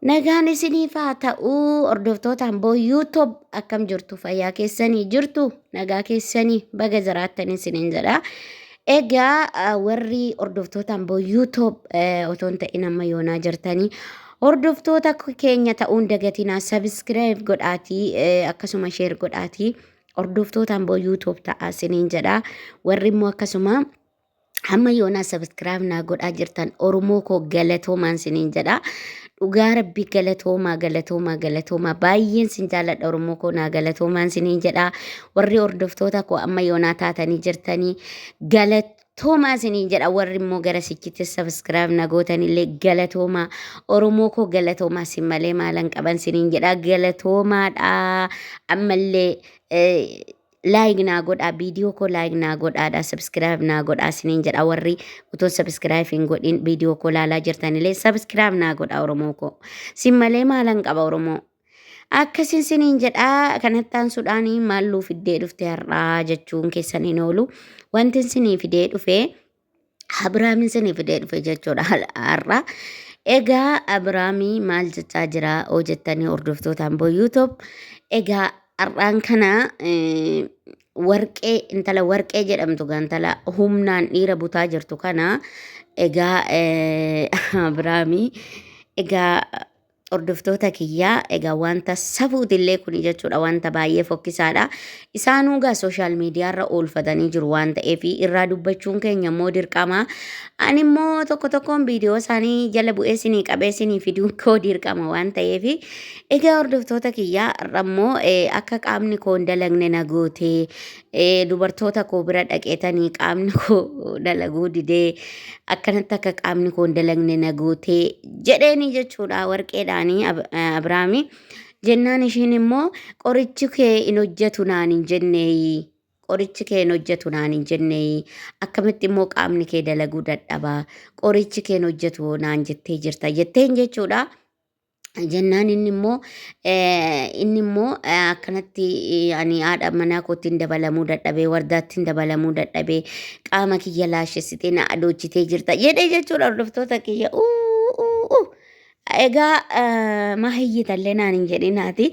Nagaan isiniif haa ta'uu hordoftootaan boo YouTube akkam jirtu fayyaa keessanii jirtu nagaa keessanii baga jiraattan isiniin jedha. Egaa warri hordoftootaan boo YouTube otoo hin ta'in amma yoonaa jirtanii hordoftoota keenya ta'uun dagatinaa subscribe godhaatii akkasuma share godhaatii hordoftootaan boo YouTube ta'a isiniin jedha. Warri immoo akkasuma hamma yoonaa subscribe naa godhaa jirtan Oromoo koo galatoomaan isiniin jedha. Dhugaa rabbi galatoomaa baay'een sin jaalladha Oromoo koo naa galatoomaan siniin jedha. Warri hordoftoota koo amma yoonaa taatanii jirtanii galatoomaa siniin jedha. Warri immoo gara sichitti subscribe na gootanillee galatoomaa. Oromoo koo galatoomaa sin malee maalan qaban siniin jedha. Galatoomaadha. Ammallee like naa godhaa video ko like naa godhaadha subscribe naa godhaa siniin jedha. Warri utoo subscribe hin godhin video ko laalaa jirtanillee subscribe naa godhaa Oromoo ko sin malee maalan qaba Oromoo akkasin siniin jedha. Kanattaan suudhaanii maalluu fiddee dhufte har'aa jechuun keessaniin oolu wanti sinii fidee dhufe Abiraamin sinii fidee dhufe jechuudha har'a. Egaa Abiraamii maal jechaa jira hojjettanii hordoftootaan boo YouTube. Egaa har'aan kana warqee intala warqee jedhamtu gantala humnaan dhiira butaa jirtu kana egaa Abiraamii egaa hordoftoota kiyyaa egaa wanta safuutillee kun jechuudha wanta baay'ee fokkisaadha. Isaanuu gaa sooshaal miidiyaarra oolfatanii jiru waan ta'eef irraa dubbachuun keenya immoo dirqama. Ani immoo tokkoon viidiyoo isaanii jala bu'ee sinii qabee sinii fiduun koo dirqama waan ta'eef egaa hordoftoota kiyyaa irra immoo akka qaamni koo hin dalagne na gootee dubartoota koo bira dhaqeetanii qaamni koo dalaguu didee akkanatti akka qaamni koo hin dalagne na gootee jedheeni jechuudha warqeedhaanii Abiraamii. Jennaan ishiin immoo qorichi kee hin hojjetu naan hin jennee. Qorichi kee hin hojjetu naan hin jennee. Akkamitti immoo qaamni kee dalaguu dadhabaa. Qorichi kee hin hojjetu naan jettee jirta jetteen jechuudha. Jennaan inni immoo akkanatti ani haadha manaa kootti hin dabalamuu dadhabee wardaatti hin dabalamuu dadhabee qaama kiyya laashessitee na adochitee jirta jedhee jechuudha hordoftoota kiyya. Egaa mahiyyitallee naan hin jedhinaati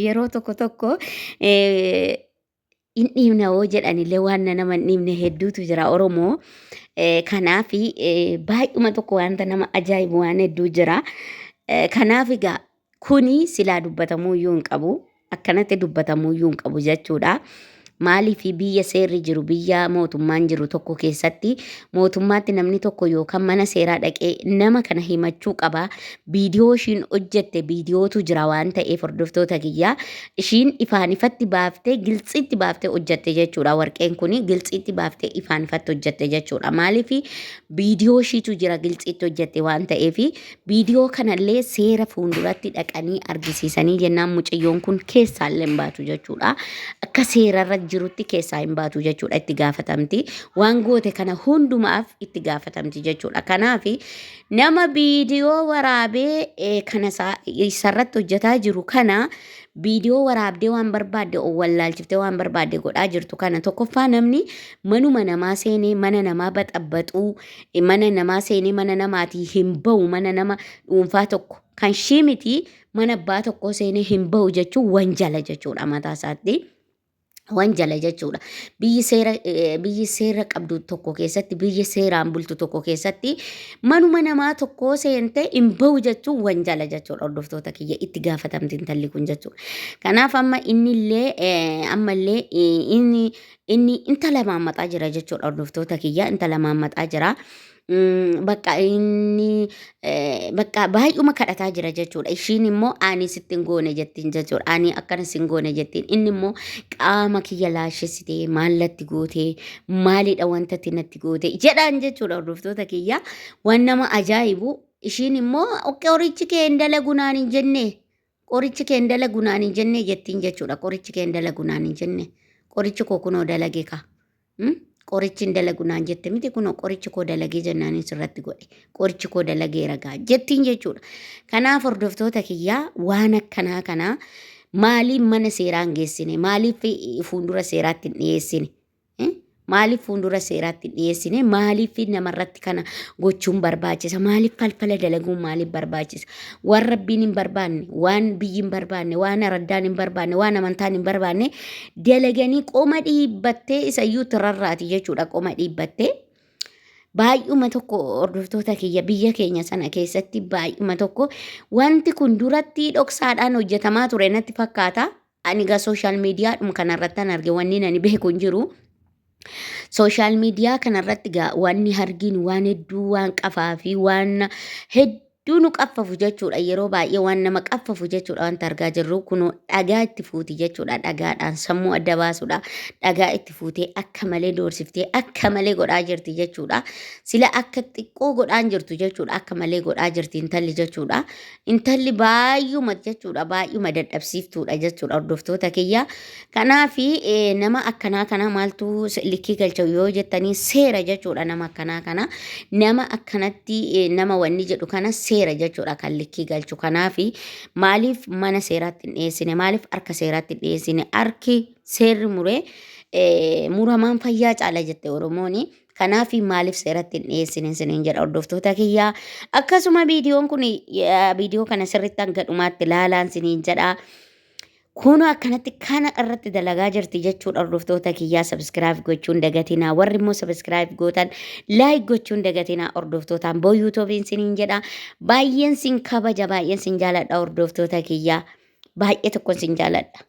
yeroo tokko hin dhiibna hoo jedhanillee waan nama hin dhiibne hedduutu jira Oromoo. Kanaaf baay'uma tokko wanta nama ajaa'ibu waan hedduu jira. Kanaaf egaa kuni silaa dubbatamuu iyyuu hin qabu. Akkanatti dubbatamuu iyyuu hin qabu jechuudha. Maaliif biyya seerri jiru biyya mootummaan jiru tokko keessatti mootummaatti namni tokko yookaan mana seeraa dhaqee nama kana himachuu qaba. Viidiyoo ishiin hojjette viidiyootu jira waan ta'eef hordoftoota kiyyaa ishiin ifaan ifatti baaftee gilxiitti baaftee hojjette jechuudha. Warqeen kuni gilxiitti baaftee ifaan ifatti hojjette jechuudha. Maaliif viidiyoo ishiitu jira gilxiitti hojjette waan ta'eef viidiyoo kanallee seera fuulduratti dhaqanii argisiisanii jennaan mucayyoon kun keessaallee hin baatu jechuudha. Akka seerarra jirutti keessaa hin baatu jechuudha itti gaafatamti. Waan goote kana hundumaaf itti gaafatamti jechuudha. Kanaaf nama viidiyoo waraabee kana isarratti hojjetaa jiru kana viidiyoo waraabdee waan barbaadde wallaalchiftee waan barbaadde godhaa jirtu kana tokkoffaa namni manuma namaa seenee mana namaa baxabbaxuu mana namaa seenee mana namaatii hin bahu mana nama dhuunfaa tokko kan shii miti mana abbaa tokko seenee hin bahu jechuun wanjala jechuudha mataa isaatti. Wanjala jechuudha. Biyyi seera qabdu tokko keessatti biyyi seeraan bultu tokko keessatti manuma namaa tokko seentee hin bahu jechuun wanjala jechuudha. Hordoftoota kiyya itti gaafatamti intalli kun jechuudha. Kanaaf amma ammallee inni intala maammaxaa jira jechuudha. Hordoftoota kiyya intala maammaxaa jira. Bakka inni bakka baay'uma kadhataa jira jechuudha. Ishiin immoo ani sittin goone jettiin jechuudha. Ani akkana sin goone jettiin. Inni immoo qaama kiyya laashessitee maallatti gootee maalidha wantatti natti gootee jedhaan jechuudha hordoftoota kiyya. Waan nama ajaa'ibu ishiin immoo qorichi kee hin dalagu naan hin jenne. Qorichi kee hin dalagu naan hin jenne jettiin jechuudha. Qorichi kee hin dalagu naan hin jenne. Qorichi koo kunoo dalage ka. Qorichi hin dalagu naan jette miti kunoo qorichi koo dalagee jennaan sirratti godhe. Qorichi koo dalagee ragaa jettiin jechuudha. Kanaaf hordoftoota kiyyaa waan akkanaa kana maaliif mana seeraan geessine maaliif fuuldura seeraatti hin dhiyeessine maaliif fuuldura seeraatti dhiyeessine maaliif namarratti kana gochuun barbaachisa maaliif falfala dalaguun maaliif barbaachisa waan rabbiin hin barbaanne waan biyyi hin barbaanne waan araddaan hin barbaanne waan amantaan hin barbaanne dalaganii qoma dhiibbattee isayyuu tirarraati jechuudha qoma dhiibbattee. Baay'uma tokko hordoftoota kiyya biyya keenya sana keessatti baay'uma tokko wanti kun duratti dhoksaadhaan hojjetamaa ture natti fakkaata. Ani gaa sooshaal miidiyaadhuma kanarratti arge wanni ani beeku hin jiru. Sooshaal miidiyaa kanarratti gaa wanni arginu waan hedduu waan qafaa fi waan hedduu nu qaffafu jechuudha. Yeroo baay'ee waan nama qaffafu jechuudha wanta argaa jirru kunoo dhagaa itti fuuti jechuudha. Dhagaadhaan sammuu adda baasuudha. Dhagaa itti fuutee akka malee doorsiftee akka malee godhaa jirti jechuudha. Sila akka xiqqoo godhaan jirtu jechuudha. Akka malee godhaa jirti intalli jechuudha. Intalli baay'uma jechuudha. Baay'uma dadhabsiiftuudha jechuudha hordoftoota kiyya. Kanaafi nama akkanaa kana maaltu likkii galcha yoo jettanii seera jechuudha nama akkanaa kana. Nama akkanatti nama wanni jedhu kana seera jechuudha kan likkii galchu. Kanaafi maaliif mana seeraatti hin dhiyeessine maaliif harka seeraatti hin dhiyeessine harki seerri muree muramaan fayyaa caala jette Oromooni. Kanaafi maaliif seeratti hin dhiyeessine isiniin jedha hordoftoota kiyya. Akkasuma viidiyoon kun viidiyoo kana sirriitti hanga dhumaatti ilaalaan isiniin jedha. Kuno akkanatti kana irratti dalagaa jirti jechuudha hordoftoota kiyyaa. Subscribe gochuun dagatinaa warri immoo subscribe gootan like gochuun dagatinaa hordoftootaan boo YouTube'n isiniin jedha. Baay'een sin kabaja baay'een sin jaaladha hordoftoota kiyyaa. Baay'ee tokkoon sin jaaladha.